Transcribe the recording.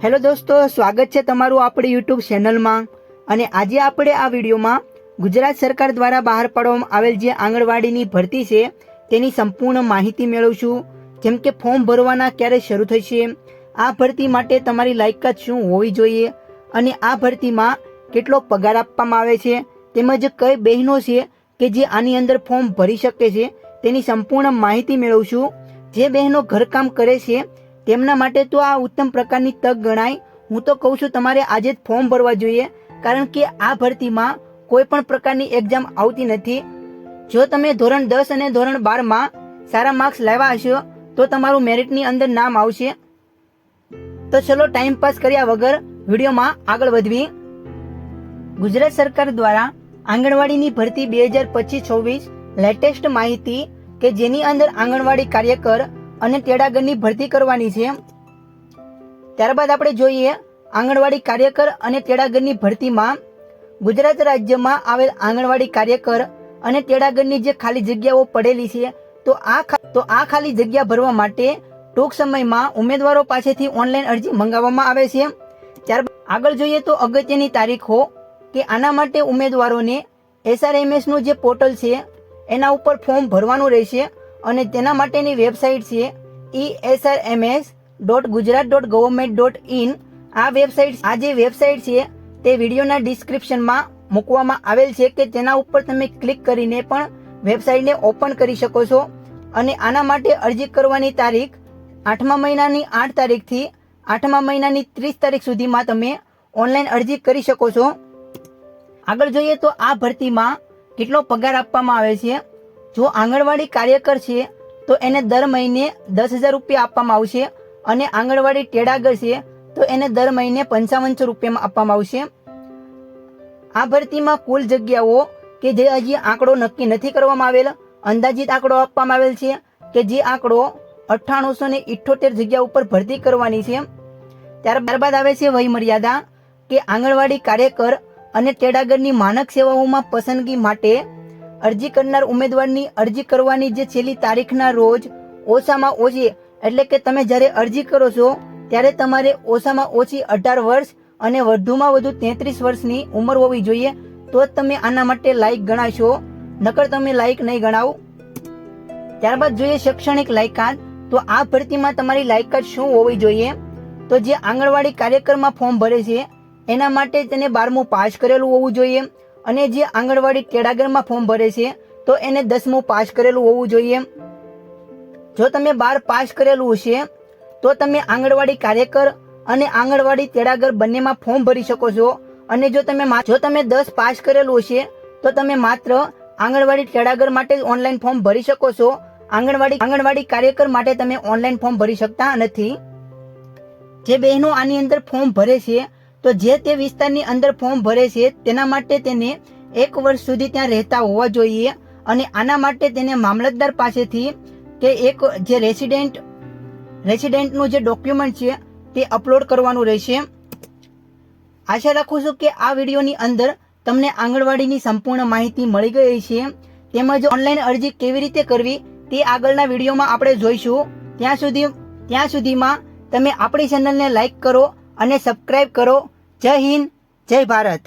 Hello દોસ્તો, સ્વાગત છે તમારું આપણી યુટ્યુબ ચેનલમાં। અને આજે આપણે આ વિડીયોમાં ગુજરાત સરકાર દ્વારા બહાર પાડવામાં આવેલ જે આંગણવાડીની ભરતી છે તેની સંપૂર્ણ માહિતી મેળવશું। જેમ કે ફોર્મ ભરવાના ક્યારે શરૂ થશે, આ ભરતી માટે તમારી લાયકાત શું હોવી જોઈએ, અને આ ભરતીમાં કેટલો પગાર આપવામાં આવે છે, તેમજ કઈ બહેનો છે કે જે આની અંદર ફોર્મ ભરી શકે છે તેની સંપૂર્ણ માહિતી મેળવશું। જે બહેનો ઘરકામ કરે છે તેમના માટે તો આ ઉત્તમ પ્રકારની તક ગણાય। હું તો કહું છું તમારે આજે જ ફોર્મ ભરવા જોઈએ, કારણ કે આ ભરતીમાં કોઈ પણ પ્રકારની એક્ઝામ આવતી નથી। જો તમે ધોરણ 10 અને ધોરણ 12માં સારા માર્ક્સ લાવ્યા હશો તો તમારું મેરિટની અંદર નામ આવશે। તો ચલો ટાઈમ પાસ કર્યા વગર વિડીયોમાં આગળ વધવી। ગુજરાત સરકાર દ્વારા આંગણવાડીની ભરતી 2025-26 લેટેસ્ટ માહિતી કે જેની અંદર આંગણવાડી કાર્યકર અને તેડાગરની ભરતી કરવાની છે। ત્યારબાદ આપણે જોઈએ આંગણવાડી કાર્યકર અને તેડાગરની ભરતીમાં ગુજરાત રાજ્યમાં આવેલ આંગણવાડી કાર્યકર અને તેડાગરની જે ખાલી જગ્યાઓ પડેલી છે તો આ ખાલી જગ્યા ભરવા માટે ટૂંક સમયમાં ઉમેદવારો પાસેથી ઓનલાઈન અરજી મંગાવવામાં આવે છે। ત્યારબાદ આગળ જોઈએ તો અગત્યની તારીખો કે આના માટે ઉમેદવારોને SRMS નું જે પોર્ટલ છે એના ઉપર ફોર્મ ભરવાનું રહેશે, અને તેના માટેની વેબસાઇટ છે esrms.gujarat.government.in। આ જે વેબસાઇટ છે તે વિડીયોના ડિસ્ક્રિપ્શનમાં મૂકવામાં આવેલ છે કે તેના ઉપર તમે ક્લિક કરીને પણ વેબસાઇટને ઓપન કરી શકો છો। અને આના માટે અરજી કરવાની તારીખ 8મા મહિનાની 8 તારીખથી 8મા મહિનાની 30 તારીખ સુધીમાં તમે ઓનલાઈન અરજી કરી શકો છો। આગળ જોઈએ તો આ ભરતીમાં કેટલો પગાર આપવામાં આવે છે। જો આંગણવાડી કાર્યકર છે તો એને દર મહિને 10,000 રૂપિયા આપવામાં આવશે, અને આંગણવાડી તેડાગર છે તો એને દર મહિને 5500 રૂપિયામાં આપવામાં આવશે। આ ભરતીમાં કુલ જગ્યાઓ કે જે હજી આંકડો નક્કી નથી કરવામાં આવેલ, અંદાજિત આંકડો આપવામાં આવેલ છે કે જે આંકડો 9878 જગ્યા ઉપર ભરતી કરવાની છે। ત્યારબાદ આવે છે વય મર્યાદા કે આંગણવાડી કાર્યકર અને તેડાગરની માનક સેવાઓમાં પસંદગી માટે અરજી કરનાર ઉમેદવારની અરજી કરવાની જે છેલ્લી તારીખના રોજ ઓછામાં ઓછી, એટલે કે તમે જ્યારે અરજી કરો છો ત્યારે તમારે ઓછામાં ઓછી 18 વર્ષ અને વધુમાં વધુ 33 વર્ષની ઉંમર હોવી જોઈએ, તો જ તમે આના માટે લાયક ગણાશો, નકર તમે લાયક નહીં ગણાવો। ત્યારબાદ જોઈએ શૈક્ષણિક લાયકાત, તો આ ભરતીમાં તમારી લાયકાત શું હોવી જોઈએ। તો જે આંગણવાડી કાર્યકરમાં ફોર્મ ભરે છે એના માટે તેને 12મું પાસ કરેલું હોવું જોઈએ, અને જે આંગણવાડી તેડાગરમાં ફોર્મ ભરે છે તો એને 10મું પાસ કરેલું હોવું જોઈએ। જો તમે 12 પાસ કરેલું હશે તો તમે આંગણવાડી કાર્યકર અને આંગણવાડી તેડાગર બંનેમાં ફોર્મ ભરી શકો છો, અને જો તમે 10 પાસ કરેલું હશે તો તમે માત્ર આંગણવાડી તેડાગર માટે જ ઓનલાઈન ફોર્મ ભરી શકો છો। આંગણવાડી કાર્યકર માટે તમે ઓનલાઈન ફોર્મ ભરી શકતા નથી। જે બહેનો આની અંદર ફોર્મ ભરે છે તો જે તે વિસ્તારની અંદર ફોર્મ ભરે છે તેના માટે તેને 1 વર્ષ સુધી ત્યાં રહેતા હોવા જોઈએ, અને આના માટે તેને મામલતદાર પાસેથી કે એક જે રેસિડેન્ટનું જે ડોક્યુમેન્ટ છે તે અપલોડ કરવાનું રહેશે। આશા રાખું છું કે આ વિડીયોની અંદર તમને આંગણવાડીની સંપૂર્ણ માહિતી મળી ગઈ છે, તેમજ ઓનલાઈન અરજી કેવી રીતે કરવી તે આગળના વિડીયોમાં આપણે જોઈશું। ત્યાં સુધીમાં તમે આપણી ચેનલને લાઈક કરો અને સબસ્ક્રાઈબ કરો। જય હિન્દ, જય ભારત।